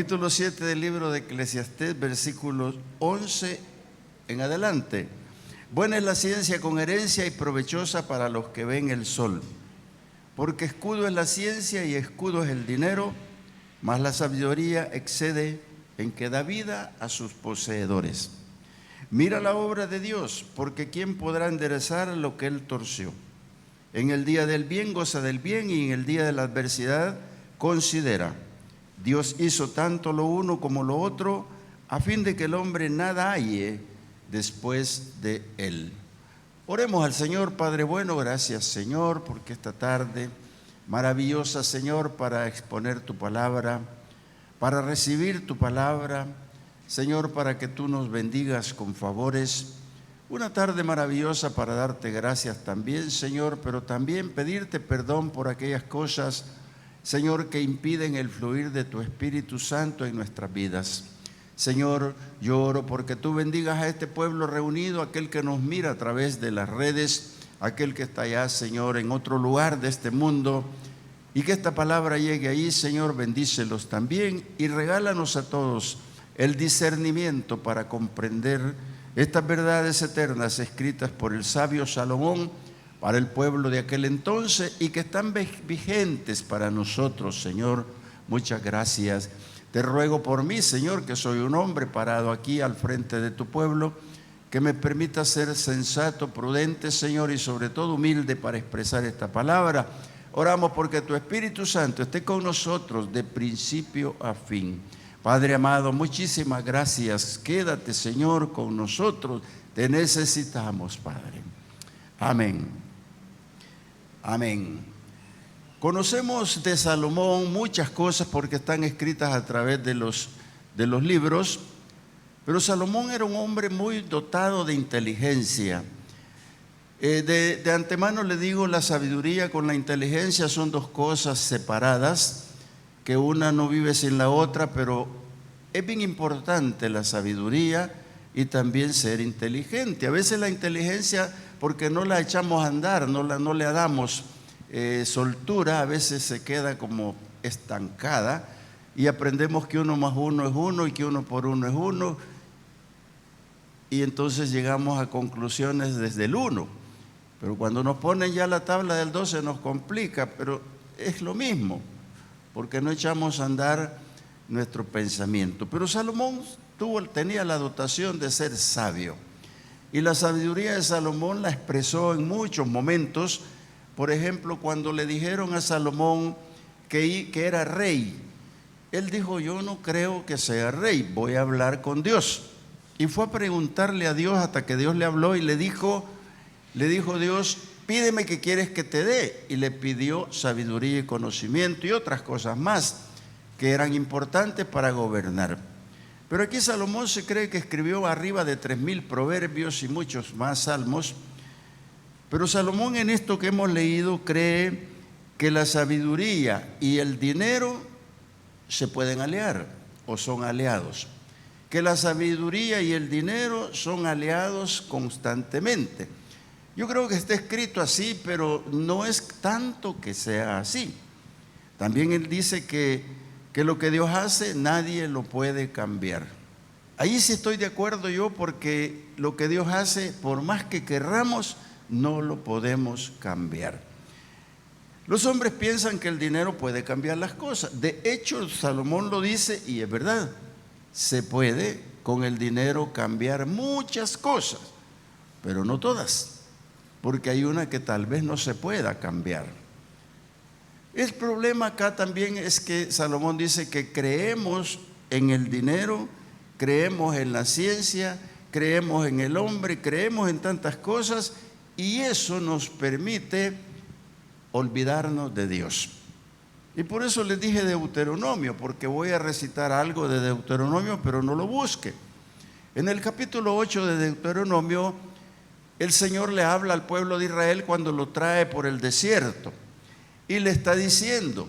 capítulo 7 del libro de Eclesiastés, versículos 11 en adelante. Buena es la ciencia con herencia y provechosa para los que ven el sol, porque escudo es la ciencia y escudo es el dinero, mas la sabiduría excede en que da vida a sus poseedores. Mira la obra de Dios, porque ¿quién podrá enderezar lo que él torció? En el día del bien goza del bien y en el día de la adversidad considera. Dios hizo tanto lo uno como lo otro, a fin de que el hombre nada halle después de él. Oremos al Señor. Padre bueno, gracias Señor, porque esta tarde maravillosa, Señor, para exponer tu palabra, para recibir tu palabra, Señor, para que tú nos bendigas con favores. Una tarde maravillosa para darte gracias también, Señor, pero también pedirte perdón por aquellas cosas, Señor, que impiden el fluir de tu Espíritu Santo en nuestras vidas. Señor, yo oro porque tú bendigas a este pueblo reunido, aquel que nos mira a través de las redes, aquel que está allá, Señor, en otro lugar de este mundo, y que esta palabra llegue ahí, Señor, bendícelos también y regálanos a todos el discernimiento para comprender estas verdades eternas escritas por el sabio Salomón para el pueblo de aquel entonces y que están vigentes para nosotros, Señor. Muchas gracias. Te ruego por mí, Señor, que soy un hombre parado aquí al frente de tu pueblo, que me permita ser sensato, prudente, Señor, y sobre todo humilde para expresar esta palabra. Oramos porque tu Espíritu Santo esté con nosotros de principio a fin. Padre amado, muchísimas gracias. Quédate, Señor, con nosotros. Te necesitamos, Padre. Amén. Amén. Conocemos de Salomón muchas cosas porque están escritas a través de los libros, pero Salomón era un hombre muy dotado de inteligencia. De antemano le digo, la sabiduría con la inteligencia son dos cosas separadas, que una no vive sin la otra, pero es bien importante la sabiduría y también ser inteligente. A veces la inteligencia, porque no la echamos a andar, no le damos soltura, a veces se queda como estancada y aprendemos que 1 más 1 es 1 y que 1 por 1 es 1, y entonces llegamos a conclusiones desde el 1. Pero cuando nos ponen ya la tabla del 2 se nos complica, pero es lo mismo, porque no echamos a andar nuestro pensamiento. Pero Salomón tenía la dotación de ser sabio, y la sabiduría de Salomón la expresó en muchos momentos. Por ejemplo, cuando le dijeron a Salomón que era rey, él dijo: yo no creo que sea rey, voy a hablar con Dios. Y fue a preguntarle a Dios hasta que Dios le habló y le dijo Dios: pídeme qué quieres que te dé. Y le pidió sabiduría y conocimiento y otras cosas más que eran importantes para gobernar. Pero aquí Salomón se cree que escribió arriba de 3000 proverbios y muchos más salmos. Pero Salomón, en esto que hemos leído, cree que la sabiduría y el dinero se pueden aliar o son aliados. Que la sabiduría y el dinero son aliados constantemente. Yo creo que está escrito así, pero no es tanto que sea así. También él dice que lo que Dios hace nadie lo puede cambiar. Ahí sí estoy de acuerdo yo, porque lo que Dios hace, por más que querramos, no lo podemos cambiar. Los hombres piensan que el dinero puede cambiar las cosas. De hecho, Salomón lo dice y es verdad. Se puede con el dinero cambiar muchas cosas, pero no todas, porque hay una que tal vez no se pueda cambiar. El problema acá también es que Salomón dice que creemos en el dinero, creemos en la ciencia, creemos en el hombre, creemos en tantas cosas, y eso nos permite olvidarnos de Dios. Y por eso les dije Deuteronomio, porque voy a recitar algo de Deuteronomio, pero no lo busque. En el capítulo 8 de Deuteronomio, el Señor le habla al pueblo de Israel cuando lo trae por el desierto. Y le está diciendo: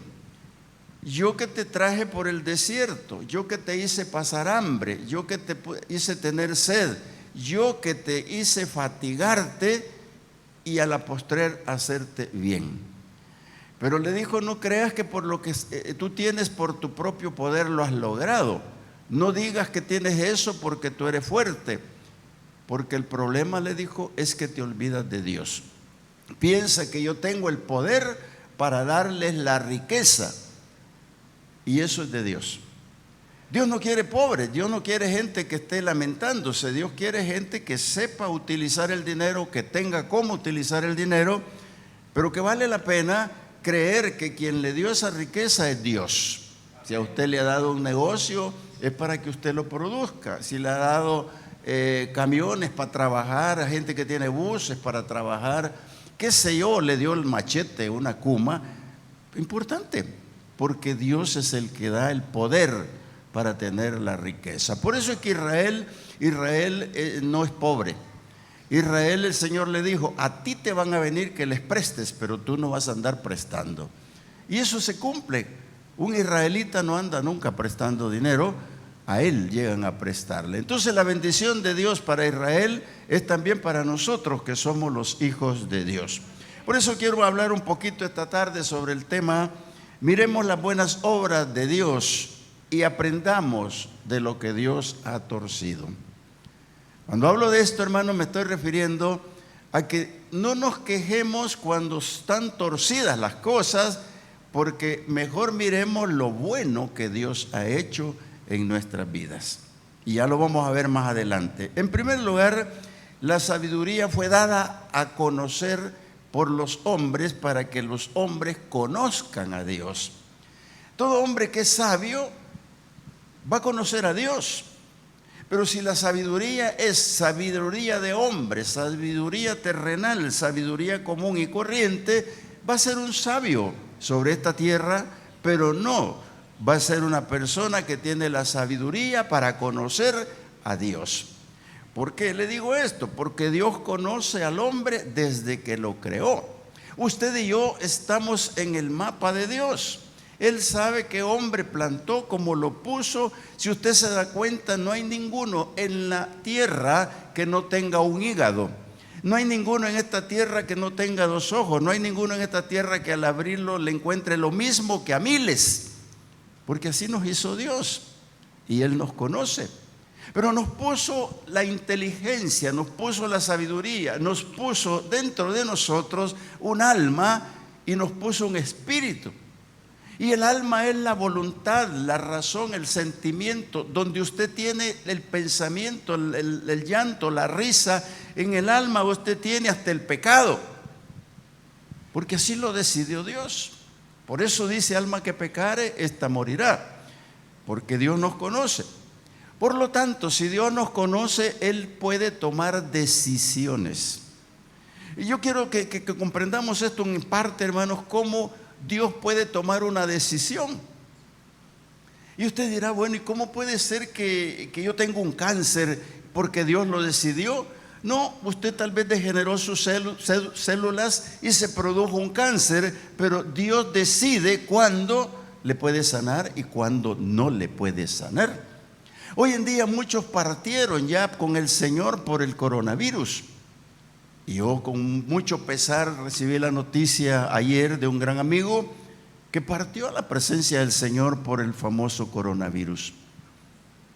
yo que te traje por el desierto, yo que te hice pasar hambre, yo que te hice tener sed, yo que te hice fatigarte y a la postrer hacerte bien. Pero le dijo, no creas que por lo que tú tienes por tu propio poder lo has logrado. No digas que tienes eso porque tú eres fuerte. Porque el problema, le dijo, es que te olvidas de Dios. Piensa que yo tengo el poder para darles la riqueza. Y eso es de Dios. Dios no quiere pobres, Dios no quiere gente que esté lamentándose. Dios quiere gente que sepa utilizar el dinero, que tenga cómo utilizar el dinero, pero que vale la pena creer que quien le dio esa riqueza es Dios. Si a usted le ha dado un negocio, es para que usted lo produzca. Si le ha dado camiones para trabajar, a gente que tiene buses para trabajar, qué sé yo, le dio el machete, una cuma, importante, porque Dios es el que da el poder para tener la riqueza. Por eso es que Israel no es pobre. Israel, el Señor le dijo, a ti te van a venir que les prestes, pero tú no vas a andar prestando. Y eso se cumple. Un israelita no anda nunca prestando dinero, a él llegan a prestarle. Entonces la bendición de Dios para Israel es también para nosotros que somos los hijos de Dios. Por eso quiero hablar un poquito esta tarde sobre el tema, miremos las buenas obras de Dios y aprendamos de lo que Dios ha torcido. Cuando hablo de esto, hermano, me estoy refiriendo a que no nos quejemos cuando están torcidas las cosas, porque mejor miremos lo bueno que Dios ha hecho en nuestras vidas. Y ya lo vamos a ver más adelante. En primer lugar, la sabiduría fue dada a conocer por los hombres para que los hombres conozcan a Dios. Todo hombre que es sabio va a conocer a Dios. Pero si la sabiduría es sabiduría de hombre, sabiduría terrenal, sabiduría común y corriente, va a ser un sabio sobre esta tierra, pero no va a ser una persona que tiene la sabiduría para conocer a Dios. ¿Por qué le digo esto? Porque Dios conoce al hombre desde que lo creó. Usted y yo estamos en el mapa de Dios. Él sabe qué hombre plantó, cómo lo puso. Si usted se da cuenta, no hay ninguno en la tierra que no tenga un hígado. No hay ninguno en esta tierra que no tenga dos ojos. No hay ninguno en esta tierra que al abrirlo le encuentre lo mismo que a miles. Porque así nos hizo Dios y Él nos conoce. Pero nos puso la inteligencia, nos puso la sabiduría, nos puso dentro de nosotros un alma y nos puso un espíritu. Y el alma es la voluntad, la razón, el sentimiento, donde usted tiene el pensamiento, el llanto, la risa. En el alma usted tiene hasta el pecado, porque así lo decidió Dios. Por eso dice, alma que pecare, esta morirá, porque Dios nos conoce. Por lo tanto, si Dios nos conoce, Él puede tomar decisiones. Y yo quiero que comprendamos esto en parte, hermanos, cómo Dios puede tomar una decisión. Y usted dirá, bueno, ¿y cómo puede ser que yo tenga un cáncer porque Dios lo decidió? No, usted tal vez degeneró sus células y se produjo un cáncer, pero Dios decide cuándo le puede sanar y cuándo no le puede sanar. Hoy en día muchos partieron ya con el Señor por el coronavirus. Y yo con mucho pesar recibí la noticia ayer de un gran amigo que partió a la presencia del Señor por el famoso coronavirus.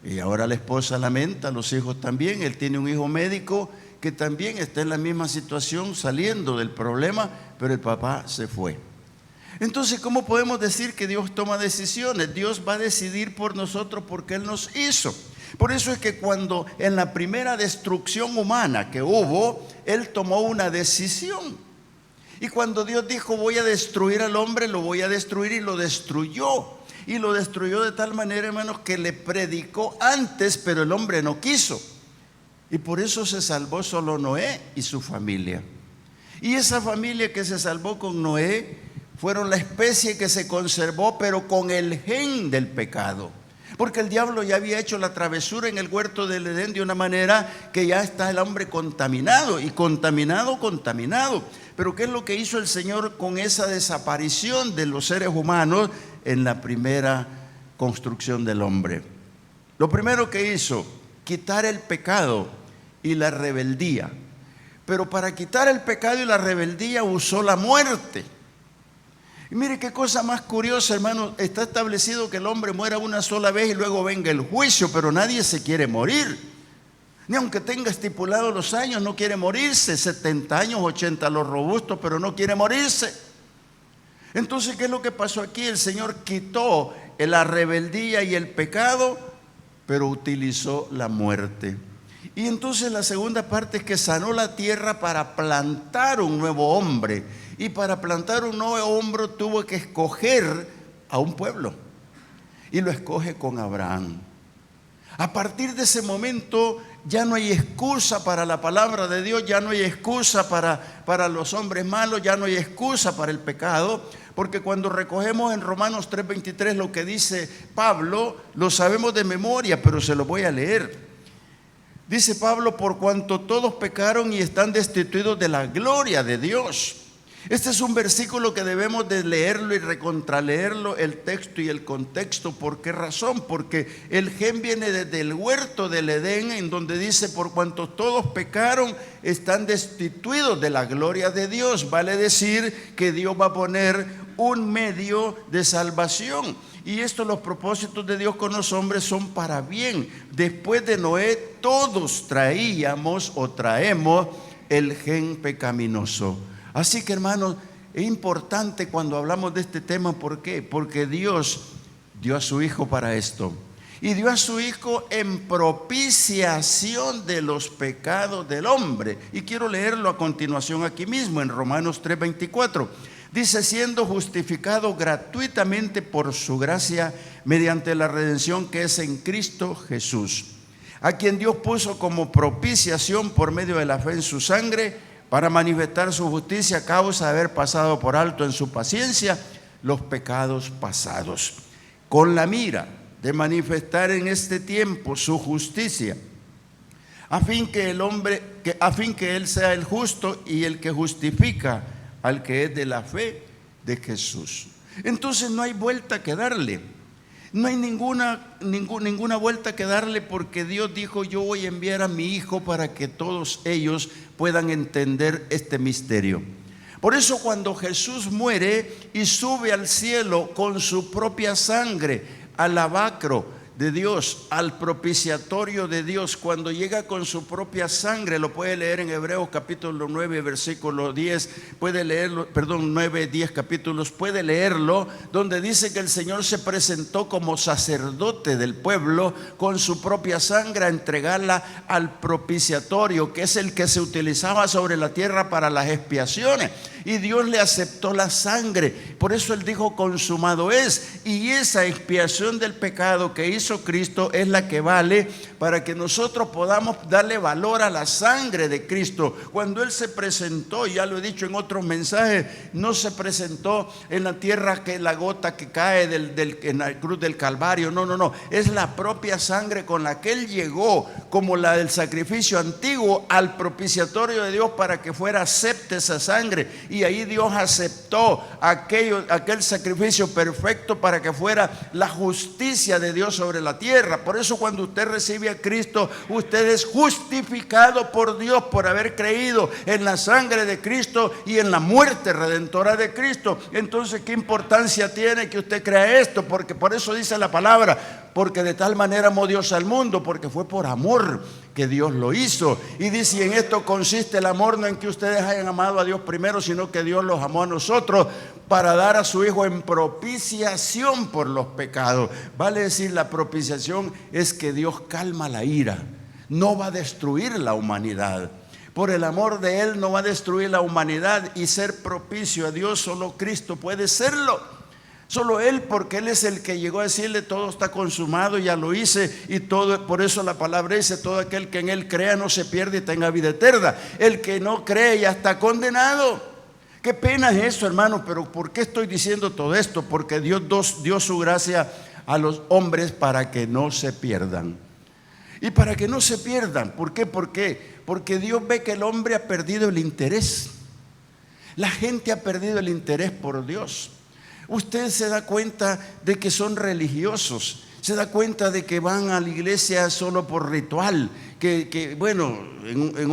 Y ahora la esposa lamenta, los hijos también. Él tiene un hijo médico que también está en la misma situación, saliendo del problema, pero el papá se fue. Entonces, ¿cómo podemos decir que Dios toma decisiones? Dios va a decidir por nosotros porque Él nos hizo. Por eso es que cuando en la primera destrucción humana que hubo, Él tomó una decisión. Y cuando Dios dijo, voy a destruir al hombre, lo voy a destruir, y lo destruyó. Y lo destruyó de tal manera, hermanos, que le predicó antes, pero el hombre no quiso. Y por eso se salvó solo Noé y su familia. Y esa familia que se salvó con Noé fueron la especie que se conservó, pero con el gen del pecado. Porque el diablo ya había hecho la travesura en el huerto del Edén de una manera que ya está el hombre contaminado, y contaminado. Pero ¿qué es lo que hizo el Señor con esa desaparición de los seres humanos en la primera construcción del hombre? Lo primero que hizo, quitar el pecado y la rebeldía. Pero para quitar el pecado y la rebeldía usó la muerte. Y mire qué cosa más curiosa, hermano. Está establecido que el hombre muera una sola vez y luego venga el juicio, pero nadie se quiere morir. Ni aunque tenga estipulado los años, no quiere morirse. 70 años, 80 los robustos, pero no quiere morirse. Entonces, ¿qué es lo que pasó aquí? El Señor quitó la rebeldía y el pecado, pero utilizó la muerte. Y entonces la segunda parte es que sanó la tierra para plantar un nuevo hombre. Y para plantar un nuevo hombre tuvo que escoger a un pueblo. Y lo escoge con Abraham. A partir de ese momento ya no hay excusa para la palabra de Dios, ya no hay excusa para los hombres malos, ya no hay excusa para el pecado, porque cuando recogemos en Romanos 3:23 lo que dice Pablo, lo sabemos de memoria, pero se lo voy a leer. Dice Pablo: por cuanto todos pecaron y están destituidos de la gloria de Dios. Este es un versículo que debemos de leerlo y recontraleerlo, el texto y el contexto. ¿Por qué razón? Porque el gen viene desde el huerto del Edén, en donde dice: por cuanto todos pecaron, están destituidos de la gloria de Dios. Vale decir que Dios va a poner un medio de salvación. Y esto, los propósitos de Dios con los hombres son para bien. Después de Noé, todos traemos el gen pecaminoso. Así que, hermanos, es importante cuando hablamos de este tema. ¿Por qué? Porque Dios dio a su Hijo para esto. Y dio a su Hijo en propiciación de los pecados del hombre. Y quiero leerlo a continuación aquí mismo, en Romanos 3:24. Dice: siendo justificado gratuitamente por su gracia, mediante la redención que es en Cristo Jesús, a quien Dios puso como propiciación por medio de la fe en su sangre, para manifestar su justicia a causa de haber pasado por alto en su paciencia los pecados pasados, con la mira de manifestar en este tiempo su justicia, a fin que él sea el justo y el que justifica al que es de la fe de Jesús. Entonces no hay vuelta que darle. No hay ninguna vuelta que darle, porque Dios dijo: yo voy a enviar a mi Hijo para que todos ellos puedan entender este misterio. Por eso, cuando Jesús muere y sube al cielo con su propia sangre, al lavacro de Dios, al propiciatorio de Dios, cuando llega con su propia sangre, lo puede leer en Hebreos capítulo 9, versículo 10, puede leerlo, 9, 10 capítulos, puede leerlo, donde dice que el Señor se presentó como sacerdote del pueblo con su propia sangre a entregarla al propiciatorio, que es el que se utilizaba sobre la tierra para las expiaciones. Y Dios le aceptó la sangre. Por eso Él dijo: consumado es. Y esa expiación del pecado que hizo Cristo es la que vale para que nosotros podamos darle valor a la sangre de Cristo. Cuando Él se presentó, ya lo he dicho en otros mensajes, no se presentó en la tierra que la gota que cae en la cruz del Calvario. No. Es la propia sangre con la que Él llegó, como la del sacrificio antiguo, al propiciatorio de Dios para que fuera acepta esa sangre. Y ahí Dios aceptó aquel sacrificio perfecto para que fuera la justicia de Dios sobre la tierra. Por eso, cuando usted recibe a Cristo, usted es justificado por Dios por haber creído en la sangre de Cristo y en la muerte redentora de Cristo. Entonces, ¿qué importancia tiene que usted crea esto? Porque por eso dice la palabra: porque de tal manera amó Dios al mundo, porque fue por amor que Dios lo hizo. Y dice: y en esto consiste el amor, no en que ustedes hayan amado a Dios primero, sino que Dios los amó a nosotros para dar a su Hijo en propiciación por los pecados. Vale decir, la propiciación es que Dios calma la ira, no va a destruir la humanidad. Por el amor de Él no va a destruir la humanidad, y ser propicio a Dios solo Cristo puede serlo. Solo Él, porque Él es el que llegó a decirle: todo está consumado, ya lo hice. Y todo, por eso la palabra dice: todo aquel que en Él crea no se pierde y tenga vida eterna. El que no cree ya está condenado. Qué pena es eso, hermano. Pero ¿por qué estoy diciendo todo esto? Porque Dios dio su gracia a los hombres para que no se pierdan. Y para que no se pierdan, ¿por qué? Porque Dios ve que el hombre ha perdido el interés. La gente ha perdido el interés por Dios. Usted se da cuenta de que son religiosos, se da cuenta de que van a la iglesia solo por ritual, que bueno, en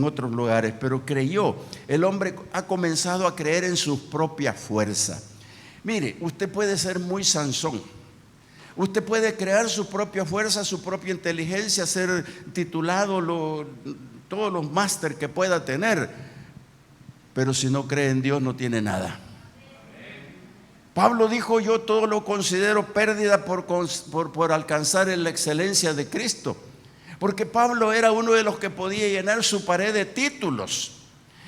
otros lugares, pero creyó. El hombre ha comenzado a creer en sus propias fuerzas. Mire, usted puede ser muy Sansón. Usted puede crear su propia fuerza, su propia inteligencia, ser titulado, todos los máster que pueda tener. Pero si no cree en Dios, no tiene nada. Pablo dijo: yo todo lo considero pérdida por alcanzar en la excelencia de Cristo. Porque Pablo era uno de los que podía llenar su pared de títulos.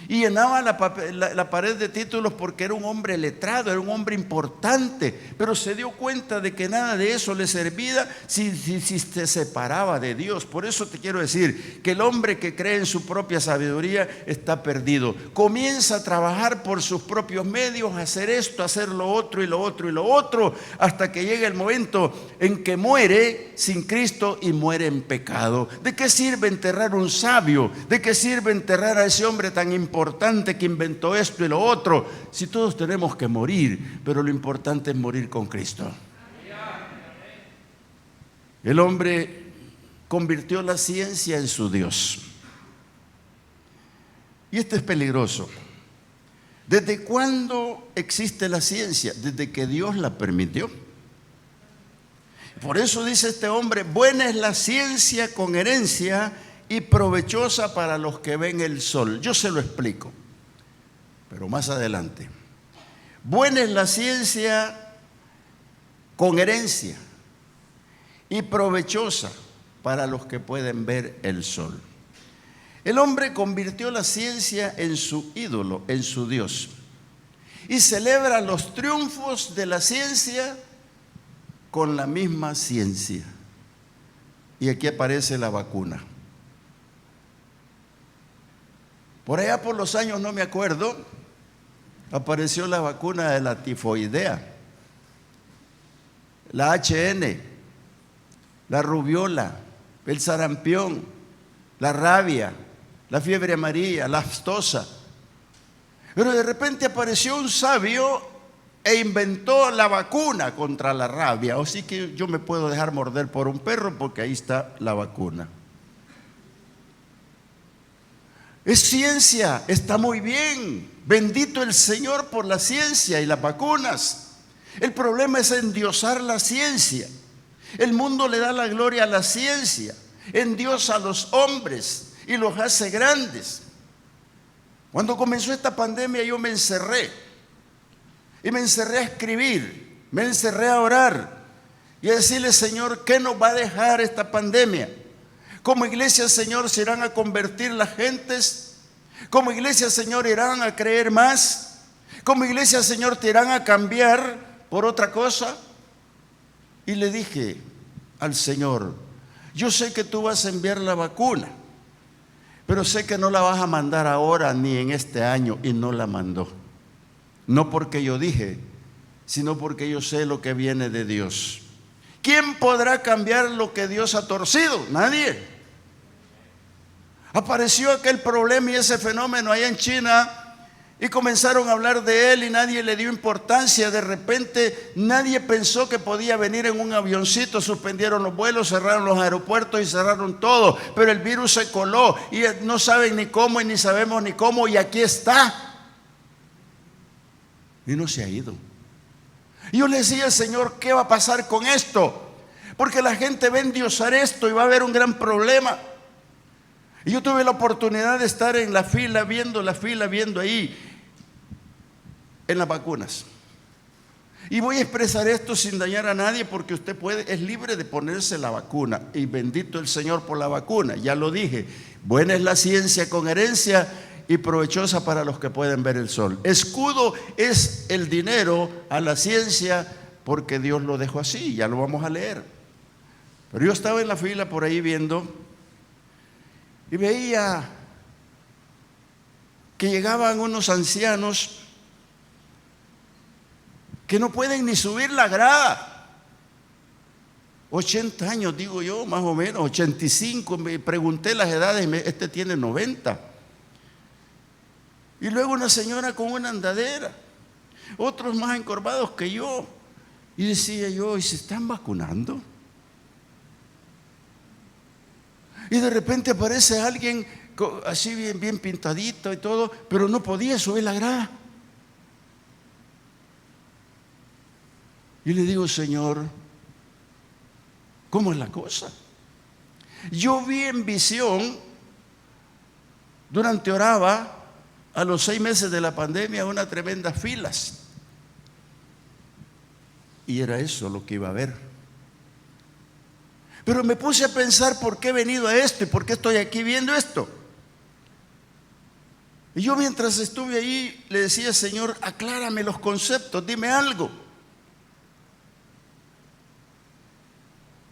Y llenaba la pared de títulos porque era un hombre letrado, era un hombre importante, pero se dio cuenta de que nada de eso le servía si se separaba de Dios. Por eso te quiero decir que el hombre que cree en su propia sabiduría está perdido. Comienza a trabajar por sus propios medios, a hacer esto, a hacer lo otro y lo otro y lo otro, hasta que llega el momento en que muere sin Cristo y muere en pecado. ¿De qué sirve enterrar un sabio? ¿De qué sirve enterrar a ese hombre tan importante que inventó esto y lo otro? Si todos tenemos que morir, pero lo importante es morir con Cristo. El hombre convirtió la ciencia en su Dios. Y esto es peligroso. ¿Desde cuándo existe la ciencia? Desde que Dios la permitió. Por eso dice este hombre: buena es la ciencia con herencia y provechosa para los que ven el sol. Yo se lo explico, pero más adelante. Buena es la ciencia con herencia y provechosa para los que pueden ver el sol. El hombre convirtió la ciencia en su ídolo, en su Dios, y celebra los triunfos de la ciencia con la misma ciencia. Y aquí aparece la vacuna. Por allá por los años, no me acuerdo, apareció la vacuna de la tifoidea, la HN, la rubiola, el sarampión, la rabia, la fiebre amarilla, la aftosa. Pero de repente apareció un sabio e inventó la vacuna contra la rabia. Así que yo me puedo dejar morder por un perro porque ahí está la vacuna. Es ciencia, está muy bien. Bendito el Señor por la ciencia y las vacunas. El problema es endiosar la ciencia. El mundo le da la gloria a la ciencia, endiosa a los hombres y los hace grandes. Cuando comenzó esta pandemia yo me encerré. Y me encerré a escribir, me encerré a orar y a decirle: Señor, ¿qué nos va a dejar esta pandemia? Como iglesia, Señor, ¿se irán a convertir las gentes? Como iglesia, Señor, ¿irán a creer más? Como iglesia, Señor, ¿te irán a cambiar por otra cosa? Y le dije al Señor: yo sé que tú vas a enviar la vacuna, pero sé que no la vas a mandar ahora ni en este año. Y no la mandó. No porque yo dije, sino porque yo sé lo que viene de Dios. ¿Quién podrá cambiar lo que Dios ha torcido? Nadie. Apareció aquel problema y ese fenómeno allá en China y comenzaron a hablar de él y nadie le dio importancia. De repente nadie pensó que podía venir en un avioncito. Suspendieron los vuelos, cerraron los aeropuertos y cerraron todo. Pero el virus se coló y no saben ni cómo y ni sabemos ni cómo, y aquí está. Y no se ha ido. Y yo le decía al Señor: ¿qué va a pasar con esto? Porque la gente va a endiosar esto y va a haber un gran problema. Y yo tuve la oportunidad de estar en la fila viendo ahí en las vacunas. Y voy a expresar esto sin dañar a nadie, porque usted es libre de ponerse la vacuna. Y bendito el Señor por la vacuna. Ya lo dije, buena es la ciencia con herencia y provechosa para los que pueden ver el sol. Escudo es el dinero a la ciencia porque Dios lo dejó así, ya lo vamos a leer. Pero yo estaba en la fila por ahí viendo y veía que llegaban unos ancianos que no pueden ni subir la grada. 80 años, digo yo, más o menos, 85, me pregunté las edades, este tiene 90. Y luego una señora con una andadera, otros más encorvados que yo. Y decía yo: ¿y se están vacunando? Y de repente aparece alguien así bien pintadito y todo, pero no podía subir la grada. Y le digo, Señor, ¿cómo es la cosa? Yo vi en visión, durante oraba, a los 6 meses de la pandemia, unas tremendas filas. Y era eso lo que iba a ver. Pero me puse a pensar por qué he venido a esto y por qué estoy aquí viendo esto. Y yo mientras estuve ahí le decía, Señor, aclárame los conceptos, dime algo.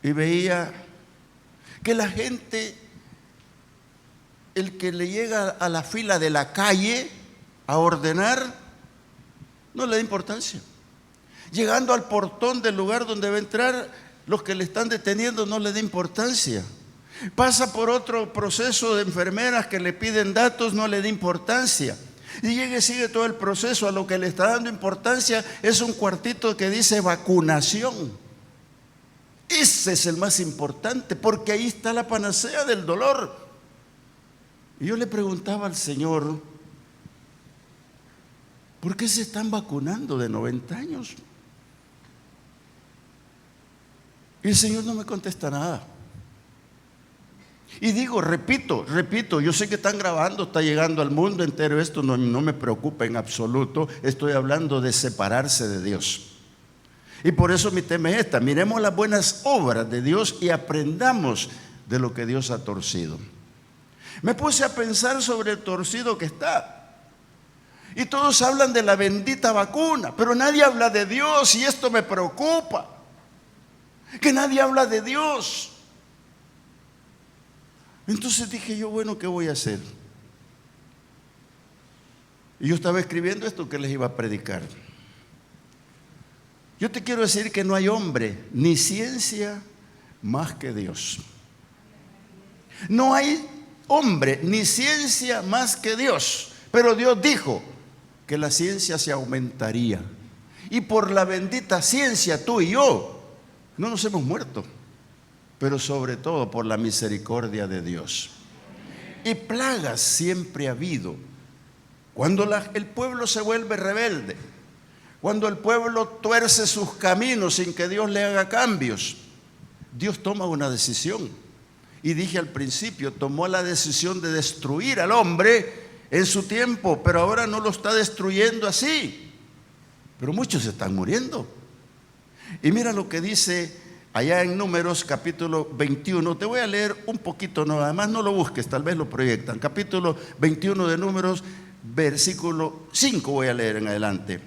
Y veía que la gente, el que le llega a la fila de la calle a ordenar, no le da importancia. Llegando al portón del lugar donde va a entrar, los que le están deteniendo no le da importancia. Pasa por otro proceso de enfermeras que le piden datos, no le da importancia. Y llega y sigue todo el proceso. A lo que le está dando importancia es un cuartito que dice vacunación. Ese es el más importante, porque ahí está la panacea del dolor. Y yo le preguntaba al Señor, ¿por qué se están vacunando de 90 años? Y el Señor no me contesta nada. Y digo, repito, yo sé que están grabando, está llegando al mundo entero, esto no me preocupa en absoluto, estoy hablando de separarse de Dios. Y por eso mi tema es esta, miremos las buenas obras de Dios y aprendamos de lo que Dios ha torcido. Me puse a pensar sobre el torcido que está. Y todos hablan de la bendita vacuna, pero nadie habla de Dios y esto me preocupa. Que nadie habla de Dios. Entonces dije yo, bueno, ¿qué voy a hacer? Y yo estaba escribiendo esto que les iba a predicar. Yo te quiero decir que no hay hombre ni ciencia más que Dios. No hay hombre ni ciencia más que Dios. Pero Dios dijo que la ciencia se aumentaría. Y por la bendita ciencia tú y yo no nos hemos muerto, pero sobre todo por la misericordia de Dios. Y plagas siempre ha habido. Cuando el pueblo se vuelve rebelde, cuando el pueblo tuerce sus caminos sin que Dios le haga cambios, Dios toma una decisión. Y dije al principio, tomó la decisión de destruir al hombre en su tiempo, pero ahora no lo está destruyendo así. Pero muchos están muriendo. Y mira lo que dice allá en Números capítulo 21. Te voy a leer un poquito, no, además no lo busques, tal vez lo proyectan. Capítulo 21 de Números, versículo 5 voy a leer en adelante.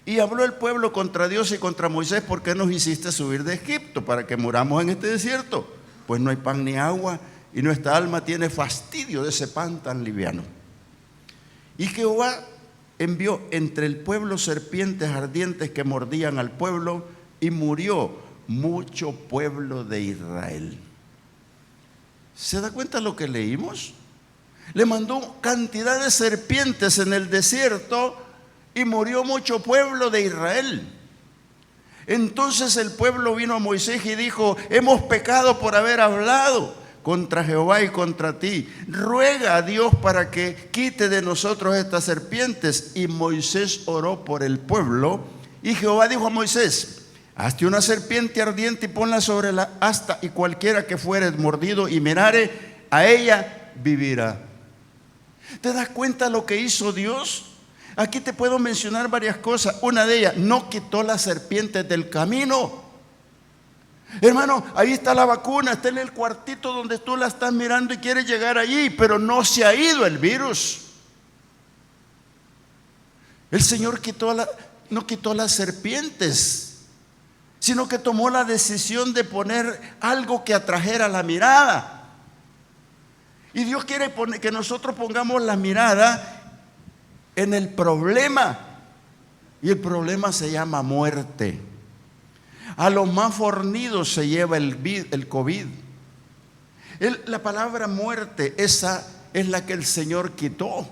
Y habló el pueblo contra Dios y contra Moisés: ¿por qué nos hiciste subir de Egipto para que muramos en este desierto? Pues no hay pan ni agua y nuestra alma tiene fastidio de ese pan tan liviano. Y Jehová envió entre el pueblo serpientes ardientes que mordían al pueblo, y murió mucho pueblo de Israel. ¿Se da cuenta lo que leímos? Le mandó cantidad de serpientes en el desierto y murió mucho pueblo de Israel. Entonces el pueblo vino a Moisés y dijo: hemos pecado por haber hablado contra Jehová y contra ti. Ruega a Dios para que quite de nosotros estas serpientes. Y Moisés oró por el pueblo. Y Jehová dijo a Moisés: hazte una serpiente ardiente y ponla sobre la asta, y cualquiera que fuere mordido y mirare a ella vivirá. ¿Te das cuenta lo que hizo Dios? Aquí te puedo mencionar varias cosas. Una de ellas, no quitó las serpientes del camino. Hermano, ahí está la vacuna, está en el cuartito donde tú la estás mirando y quieres llegar allí, pero no se ha ido el virus. El Señor no quitó las serpientes, sino que tomó la decisión de poner algo que atrajera la mirada. Y Dios quiere que nosotros pongamos la mirada en el problema. Y el problema se llama muerte. A los más fornidos se lleva el COVID. La palabra muerte, esa es la que el Señor quitó.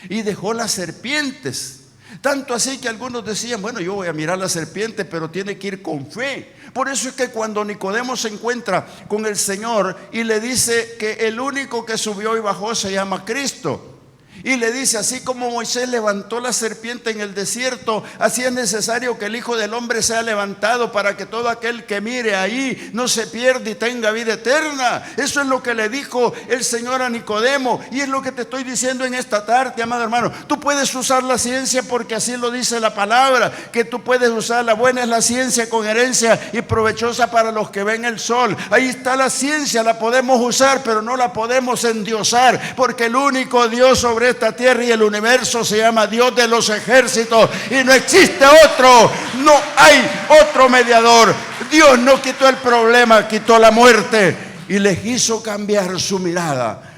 Y dejó las serpientes. Tanto así que algunos decían: bueno, yo voy a mirar la serpiente, pero tiene que ir con fe. Por eso es que cuando Nicodemo se encuentra con el Señor y le dice que el único que subió y bajó se llama Cristo, Y le dice, así como Moisés levantó la serpiente en el desierto, así es necesario que el Hijo del Hombre sea levantado para que todo aquel que mire ahí no se pierda y tenga vida eterna. Eso es lo que le dijo el Señor a Nicodemo, y es lo que te estoy diciendo en esta tarde, amado hermano. Tú puedes usar la ciencia porque así lo dice la palabra, que tú puedes usarla. Buena es la ciencia con herencia y provechosa para los que ven el sol. Ahí está la ciencia, la podemos usar, pero no la podemos endiosar, porque el único Dios sobre esta tierra y el universo se llama Dios de los ejércitos, y no existe otro, no hay otro mediador. Dios no quitó el problema, quitó la muerte y les hizo cambiar su mirada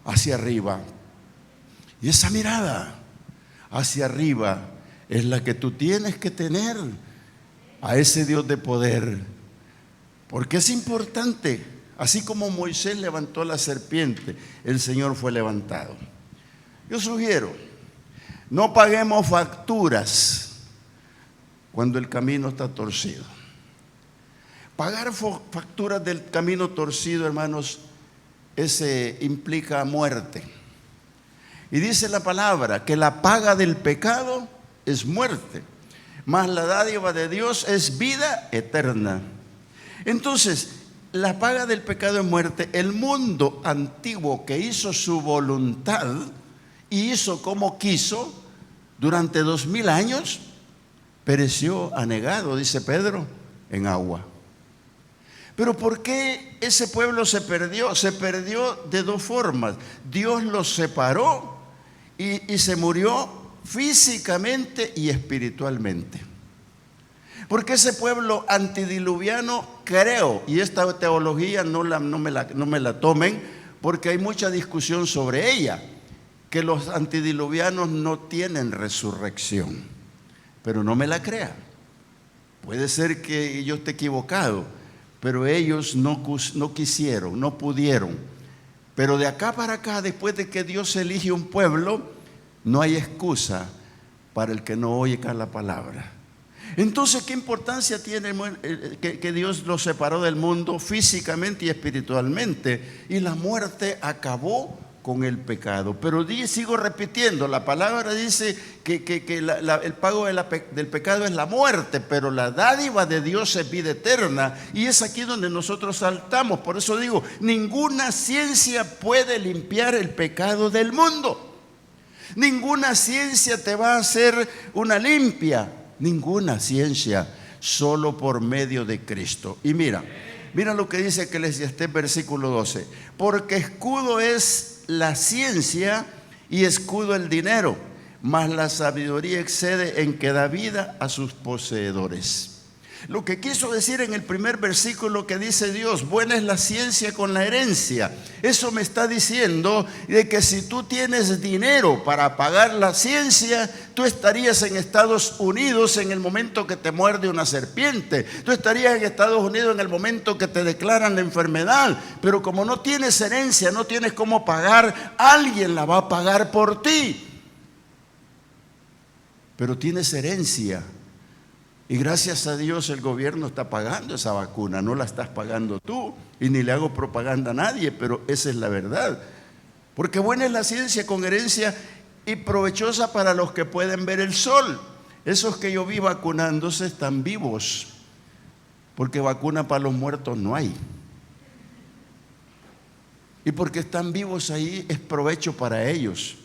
hacia arriba. Y esa mirada hacia arriba es la que tú tienes que tener a ese Dios de poder, porque es importante. Así como Moisés levantó la serpiente, el Señor fue levantado. Yo sugiero, no paguemos facturas cuando el camino está torcido. Pagar facturas del camino torcido, hermanos, ese implica muerte. Y dice la palabra que la paga del pecado es muerte, mas la dádiva de Dios es vida eterna. Entonces, la paga del pecado es muerte. El mundo antiguo que hizo su voluntad y hizo como quiso durante 2000 años, pereció anegado, dice Pedro, en agua. Pero ¿por qué ese pueblo se perdió? Se perdió de dos formas. Dios los separó y se murió físicamente y espiritualmente. Porque ese pueblo antidiluviano, creo, y esta teología no me la tomen, porque hay mucha discusión sobre ella, que los antidiluvianos no tienen resurrección. Pero no me la crea. Puede ser que yo esté equivocado, pero ellos no quisieron, no pudieron. Pero de acá para acá, después de que Dios elige un pueblo, no hay excusa para el que no oiga la palabra. Entonces, ¿qué importancia tiene que Dios los separó del mundo físicamente y espiritualmente? Y la muerte acabó con el pecado. Pero sigo repitiendo, la palabra dice que el pago del pecado es la muerte, pero la dádiva de Dios es vida eterna. Y es aquí donde nosotros saltamos. Por eso digo, ninguna ciencia puede limpiar el pecado del mundo. Ninguna ciencia te va a hacer una limpia. Ninguna ciencia, solo por medio de Cristo. Y mira lo que dice Eclesiastés versículo 12. Porque escudo es la ciencia y escudo el dinero, mas la sabiduría excede en que da vida a sus poseedores. Lo que quiso decir en el primer versículo que dice Dios, buena es la ciencia con la herencia. Eso me está diciendo de que si tú tienes dinero para pagar la ciencia, tú estarías en Estados Unidos en el momento que te muerde una serpiente. Tú estarías en Estados Unidos en el momento que te declaran la enfermedad. Pero como no tienes herencia, no tienes cómo pagar, alguien la va a pagar por ti. Pero tienes herencia. Y gracias a Dios el gobierno está pagando esa vacuna, no la estás pagando tú, y ni le hago propaganda a nadie, pero esa es la verdad. Porque buena es la ciencia con herencia y provechosa para los que pueden ver el sol. Esos que yo vi vacunándose están vivos, porque vacuna para los muertos no hay. Y porque están vivos ahí es provecho para ellos.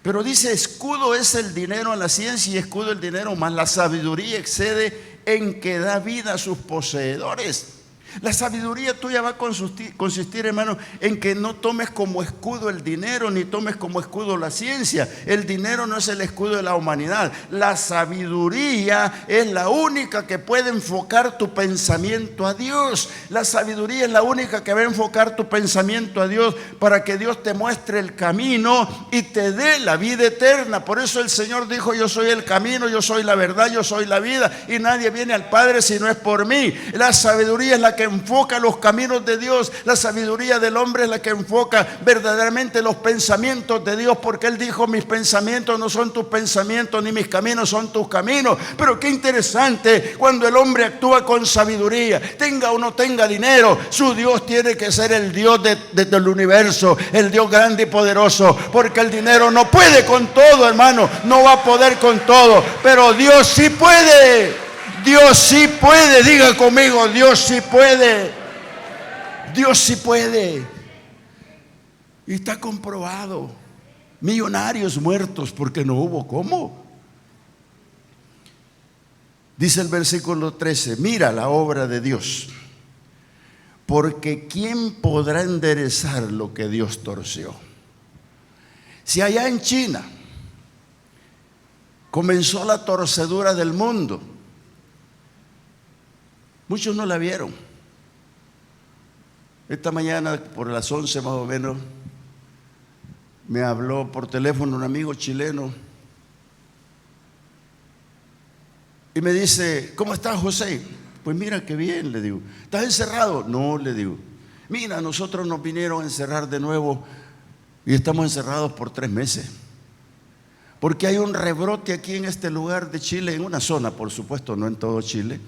Pero dice, escudo es el dinero a la ciencia y escudo el dinero, más la sabiduría excede en que da vida a sus poseedores. La sabiduría tuya va a consistir, hermano, en que no tomes como escudo el dinero, ni tomes como escudo la ciencia. El dinero no es el escudo de la humanidad. La sabiduría es la única que puede enfocar tu pensamiento a Dios. La sabiduría es la única que va a enfocar tu pensamiento a Dios para que Dios te muestre el camino y te dé la vida eterna. Por eso el Señor dijo, yo soy el camino, yo soy la verdad, yo soy la vida, y nadie viene al Padre si no es por mí. La sabiduría es la que que enfoca los caminos de Dios. La sabiduría del hombre es la que enfoca verdaderamente los pensamientos de Dios, porque Él dijo: mis pensamientos no son tus pensamientos, ni mis caminos son tus caminos. Pero qué interesante, cuando el hombre actúa con sabiduría, tenga o no tenga dinero, su Dios tiene que ser el Dios del universo, el Dios grande y poderoso, porque el dinero no puede con todo, hermano, no va a poder con todo, pero Dios sí puede. Dios sí puede, diga conmigo: Dios sí puede. Dios sí puede. Y está comprobado. Millonarios muertos porque no hubo cómo. Dice el versículo 13: mira la obra de Dios, porque ¿quién podrá enderezar lo que Dios torció? Si allá en China comenzó la torcedura del mundo, muchos no la vieron. Esta mañana, por las 11 más o menos, me habló por teléfono un amigo chileno y me dice: ¿cómo estás, José? Pues mira qué bien, le digo. ¿Estás encerrado? No, le digo. Mira, nosotros nos vinieron a encerrar de nuevo y estamos encerrados por 3 meses. Porque hay un rebrote aquí en este lugar de Chile, en una zona, por supuesto, no en todo Chile,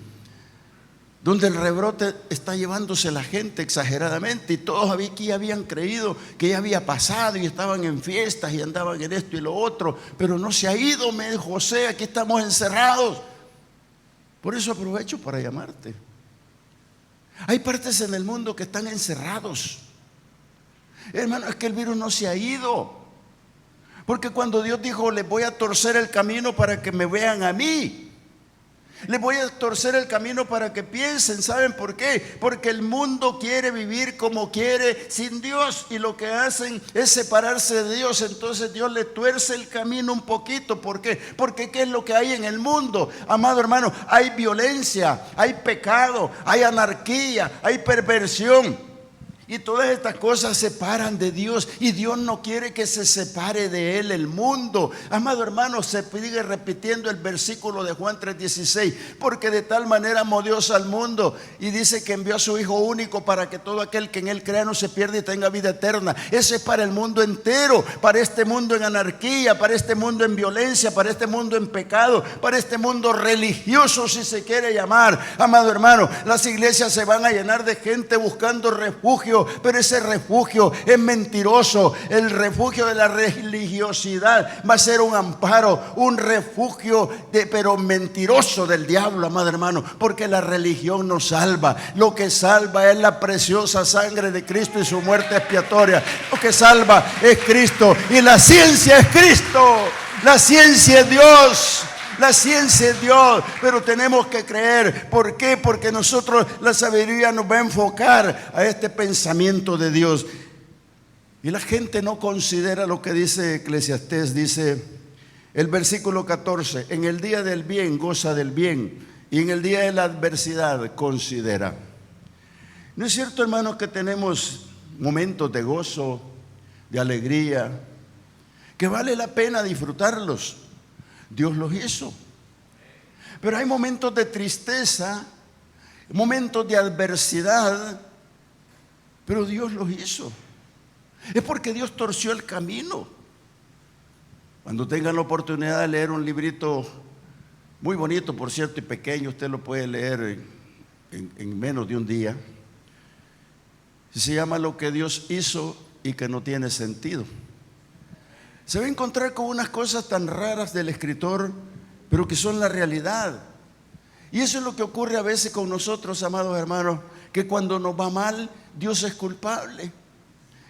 donde el rebrote está llevándose la gente exageradamente, y todos aquí habían creído que ya había pasado y estaban en fiestas y andaban en esto y lo otro, pero no se ha ido, me dijo José, aquí estamos encerrados. Por eso aprovecho para llamarte. Hay partes en el mundo que están encerrados. Hermano, es que el virus no se ha ido. Porque cuando Dios dijo: les voy a torcer el camino para que me vean a mí, les voy a torcer el camino para que piensen. ¿Saben por qué? Porque el mundo quiere vivir como quiere, sin Dios, y lo que hacen es separarse de Dios. Entonces Dios le tuerce el camino un poquito. ¿Por qué? Porque ¿qué es lo que hay en el mundo? Amado hermano, hay violencia, hay pecado, hay anarquía, hay perversión. Y todas estas cosas separan de Dios, y Dios no quiere que se separe de Él el mundo. Amado hermano, se sigue repitiendo el versículo de Juan 3:16: porque de tal manera amó Dios al mundo, y dice que envió a su Hijo único para que todo aquel que en Él crea no se pierda y tenga vida eterna. Ese es para el mundo entero, para este mundo en anarquía, para este mundo en violencia, para este mundo en pecado, para este mundo religioso, si se quiere llamar. Amado hermano, las iglesias se van a llenar de gente buscando refugio, pero ese refugio es mentiroso. El refugio de la religiosidad va a ser un amparo, un refugio pero mentiroso del diablo, amado hermano, porque la religión no salva. Lo que salva es la preciosa sangre de Cristo y su muerte expiatoria. Lo que salva es Cristo, y la ciencia es Cristo. La ciencia es Dios. La ciencia es Dios, pero tenemos que creer. ¿Por qué? Porque nosotros, la sabiduría nos va a enfocar a este pensamiento de Dios. Y la gente no considera lo que dice Eclesiastés. Dice el versículo 14: en el día del bien goza del bien, y en el día de la adversidad considera. ¿No es cierto, hermanos, que tenemos momentos de gozo, de alegría, que vale la pena disfrutarlos? Dios los hizo. Pero hay momentos de tristeza, momentos de adversidad, pero Dios los hizo. Es porque Dios torció el camino. Cuando tengan la oportunidad de leer un librito muy bonito, por cierto, y pequeño, usted lo puede leer en menos de un día. Se llama Lo que Dios hizo y que no tiene sentido. Se va a encontrar con unas cosas tan raras del escritor, pero que son la realidad. Y eso es lo que ocurre a veces con nosotros, amados hermanos, que cuando nos va mal, Dios es culpable.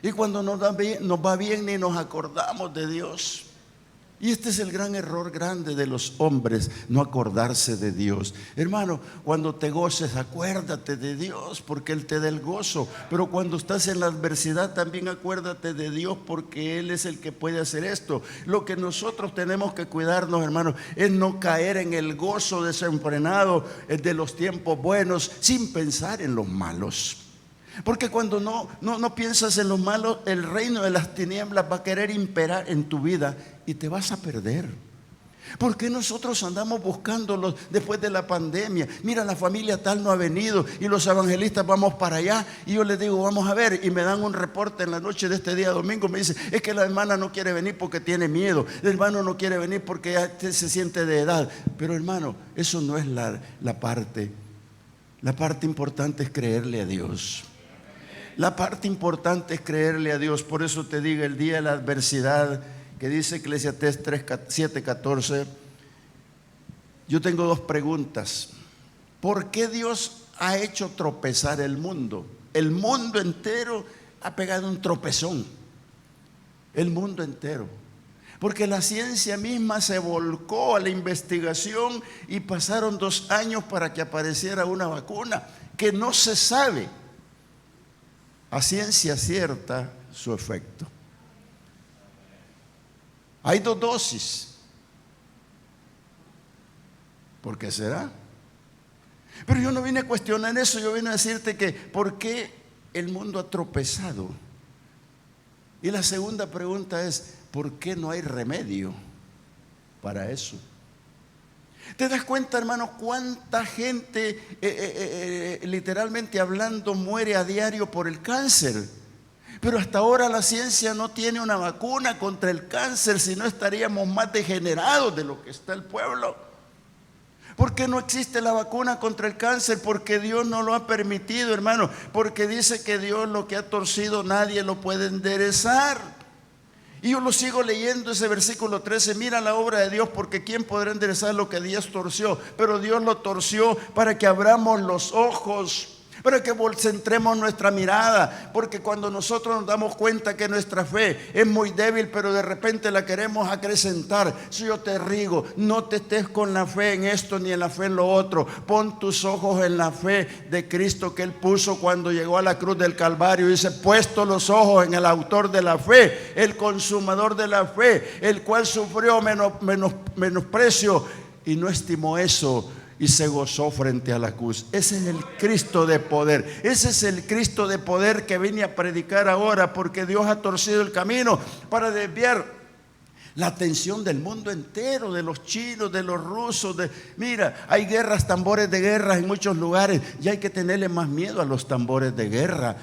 Y cuando nos va bien, ni nos acordamos de Dios. Y este es el gran error grande de los hombres, no acordarse de Dios. Hermano, cuando te goces, acuérdate de Dios, porque Él te da el gozo. Pero cuando estás en la adversidad, también acuérdate de Dios, porque Él es el que puede hacer esto. Lo que nosotros tenemos que cuidarnos, hermanos, es no caer en el gozo desenfrenado de los tiempos buenos, sin pensar en los malos. Porque cuando no piensas en lo malo, el reino de las tinieblas va a querer imperar en tu vida y te vas a perder. ¿Por qué nosotros andamos buscándolos después de la pandemia? Mira, la familia tal no ha venido y los evangelistas vamos para allá. Y yo les digo, vamos a ver. Y me dan un reporte en la noche de este día domingo. Me dicen, es que la hermana no quiere venir porque tiene miedo. El hermano no quiere venir porque ya se siente de edad. Pero hermano, eso no es la parte. La parte importante es creerle a Dios. La parte importante es creerle a Dios. Por eso te digo, el día de la adversidad, que dice Eclesiastés 7:14, yo tengo dos preguntas. ¿Por qué Dios ha hecho tropezar el mundo? El mundo entero ha pegado un tropezón. El mundo entero. Porque la ciencia misma se volcó a la investigación y pasaron 2 años para que apareciera una vacuna que no se sabe a ciencia cierta su efecto. Hay 2 dosis. ¿Por qué será? Pero yo no vine a cuestionar eso, yo vine a decirte que ¿por qué el mundo ha tropezado? Y la segunda pregunta es, ¿por qué no hay remedio para eso? ¿Te das cuenta, hermano, cuánta gente, literalmente hablando, muere a diario por el cáncer? Pero hasta ahora la ciencia no tiene una vacuna contra el cáncer, si no estaríamos más degenerados de lo que está el pueblo. ¿Por qué no existe la vacuna contra el cáncer? Porque Dios no lo ha permitido, hermano. Porque dice que Dios lo que ha torcido nadie lo puede enderezar. Y yo lo sigo leyendo, ese versículo 13, mira la obra de Dios, porque ¿quién podrá enderezar lo que Dios torció? Pero Dios lo torció para que abramos los ojos, para que centremos nuestra mirada, porque cuando nosotros nos damos cuenta que nuestra fe es muy débil, pero de repente la queremos acrecentar, si yo te digo, no te estés con la fe en esto ni en la fe en lo otro, pon tus ojos en la fe de Cristo que Él puso cuando llegó a la cruz del Calvario. Dice, puesto los ojos en el autor de la fe, el consumador de la fe, el cual sufrió menosprecio y no estimó eso, y se gozó frente a la cruz. Ese es el Cristo de poder. Ese es el Cristo de poder que vine a predicar ahora, porque Dios ha torcido el camino para desviar la atención del mundo entero, de los chinos, de los rusos. Mira, hay guerras, tambores de guerra en muchos lugares, y hay que tenerle más miedo a los tambores de guerra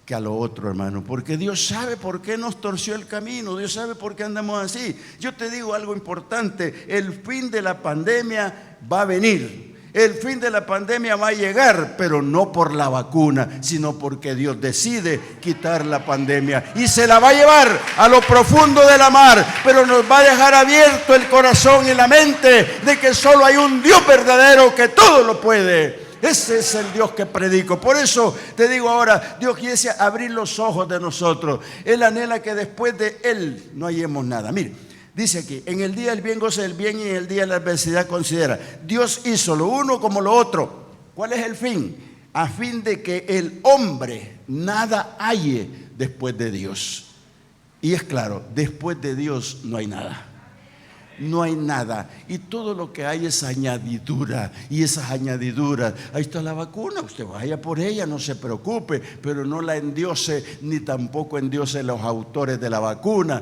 que a lo otro, hermano, porque Dios sabe por qué nos torció el camino, Dios sabe por qué andamos así. Yo te digo algo importante, el fin de la pandemia va a venir, el fin de la pandemia va a llegar, pero no por la vacuna, sino porque Dios decide quitar la pandemia y se la va a llevar a lo profundo de la mar, pero nos va a dejar abierto el corazón y la mente de que solo hay un Dios verdadero que todo lo puede. Ese es el Dios que predico. Por eso te digo ahora, Dios quiere abrir los ojos de nosotros. Él anhela que después de Él no hallemos nada. Mire, dice aquí, en el día del bien goza del bien y en el día de la adversidad considera. Dios hizo lo uno como lo otro. ¿Cuál es el fin? A fin de que el hombre nada halle después de Dios. Y es claro, después de Dios no hay nada. No hay nada, y todo lo que hay es añadidura, y esas añadiduras, ahí está la vacuna, usted vaya por ella, no se preocupe, pero no la endiose, ni tampoco endiose los autores de la vacuna.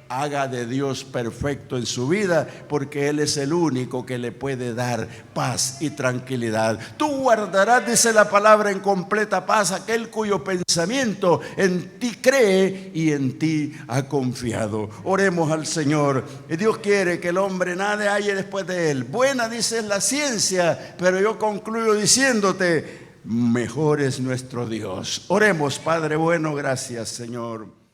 Haga de Dios perfecto en su vida, porque Él es el único que le puede dar paz y tranquilidad. Tú guardarás, dice la palabra, en completa paz aquel cuyo pensamiento en ti cree y en ti ha confiado. Oremos al Señor. Dios quiere que el hombre nada halle después de Él. Buena, dice la ciencia, pero yo concluyo diciéndote, mejor es nuestro Dios. Oremos. Padre bueno, gracias, Señor.